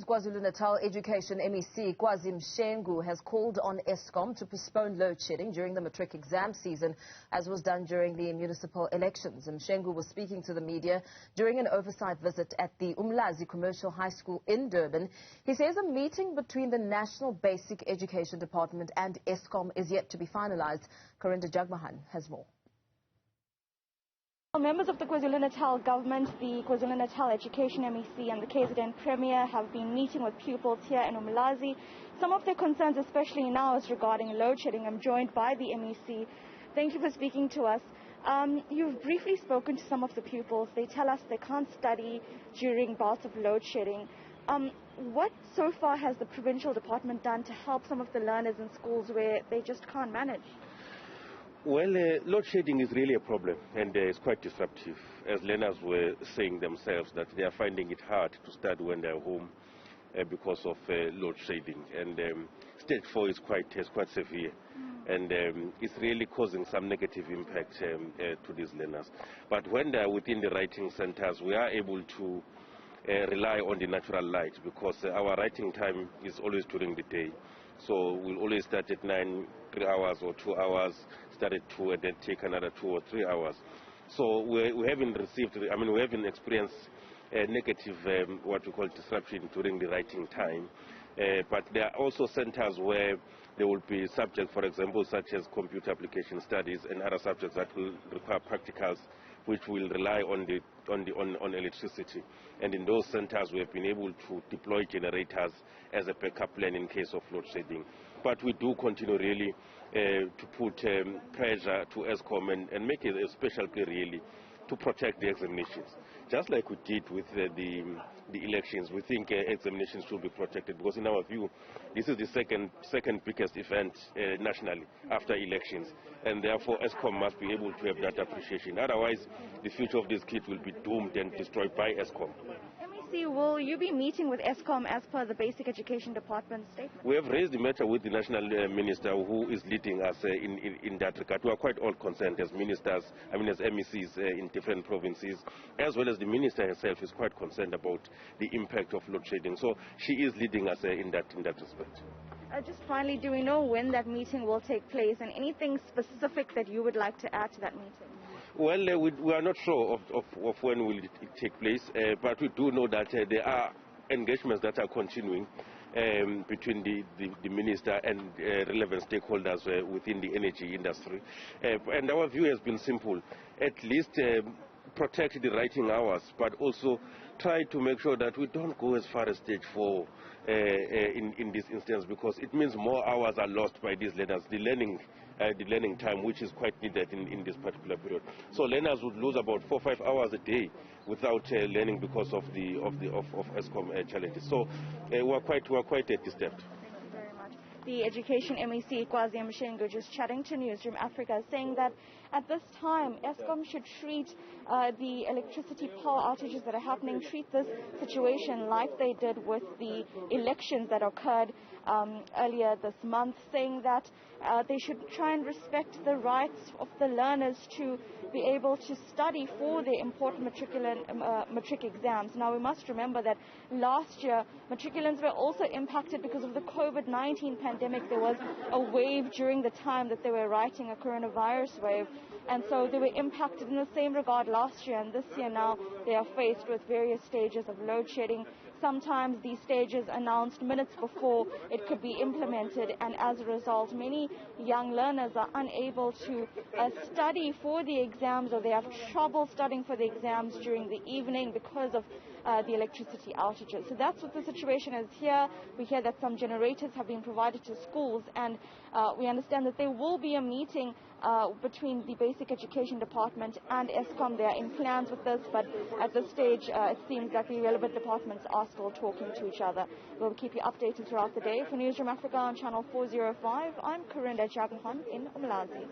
KwaZulu-Natal Education MEC Kwazi Mshengu has called on Eskom to postpone load shedding during the matric exam season, as was done during the municipal elections. Mshengu was speaking to the media during an oversight visit at the Umlazi Commercial High School in Durban. He says a meeting between the National Basic Education Department and Eskom is yet to be finalised. Karinda Jagmohan has more. Members of the KwaZulu-Natal government, the KwaZulu-Natal Education MEC and the KZN Premier have been meeting with pupils here in Umlazi. Some of their concerns, especially now, is regarding load shedding. I'm joined by the MEC. Thank you for speaking to us. You've briefly spoken to some of the pupils. They tell us they can't study during bouts of load shedding. What so far has the provincial department done to help some of the learners in schools where they just can't manage? Well, load shedding is really a problem, and it's quite disruptive. As learners were saying themselves that they are finding it hard to study when they're home because of load shedding. And stage 4 is quite severe, and it's really causing some negative impact to these learners. But when they are within the writing centers, we are able to rely on the natural light, because our writing time is always during the day. So we'll always start at 9, 3 hours or 2 hours, start at 2 and then take another 2 or 3 hours. So we haven't experienced negative, what we call disruption during the writing time. But there are also centers where there will be subjects, for example, such as computer application studies and other subjects that will require practicals, which will rely on electricity. And in those centers, we have been able to deploy generators as a backup plan in case of load shedding. But we do continue really to put pressure to Eskom and make it a special play really to protect the examinations. Just like we did with the elections, we think examinations should be protected, because in our view, this is the second biggest event nationally after elections, and therefore Eskom must be able to have that appreciation. Otherwise, the future of these kids will be doomed and destroyed by Eskom. Will you be meeting with Eskom as per the Basic Education Department statement? We have raised the matter with the National Minister, who is leading us in that regard. We are quite all concerned as ministers, as MECs in different provinces, as well as the Minister herself is quite concerned about the impact of load shedding. So she is leading us in that respect. Just finally, do we know when that meeting will take place, and anything specific that you would like to add to that meeting? Well, we are not sure of when will it take place, but we do know that there are engagements that are continuing between the minister and relevant stakeholders within the energy industry. And our view has been simple: at least protect the writing hours, but also try to make sure that we don't go as far as stage 4 in this instance, because it means more hours are lost by these learners, the learning time, which is quite needed in this particular period. So learners would lose about 4 or 5 hours a day without learning because of Eskom challenges. So we're quite disturbed. The Education MEC Kwazi Mshengu just chatting to Newzroom Afrika, saying that at this time Eskom should treat the electricity power outages that are happening, treat this situation like they did with the elections that occurred earlier this month, saying that they should try and respect the rights of the learners to be able to study for their important matric exams. Now, we must remember that last year matriculants were also impacted because of the COVID-19 pandemic. There was a wave during the time that they were writing a coronavirus wave, and so they were impacted in the same regard last year, and this year now they are faced with various stages of load shedding. Sometimes these stages announced minutes before it could be implemented, and as a result many young learners are unable to study for the exams, or they have trouble studying for the exams during the evening because of the electricity outages. So that's what the situation is here. We hear that some generators have been provided to schools, and we understand that there will be a meeting between the Basic Education Department and Eskom. They are in plans with this, but at this stage it seems that the relevant departments are still talking to each other. We'll keep you updated throughout the day. For Newzroom Afrika on Channel 405, I'm Karinda Jagmohan in Umlazi.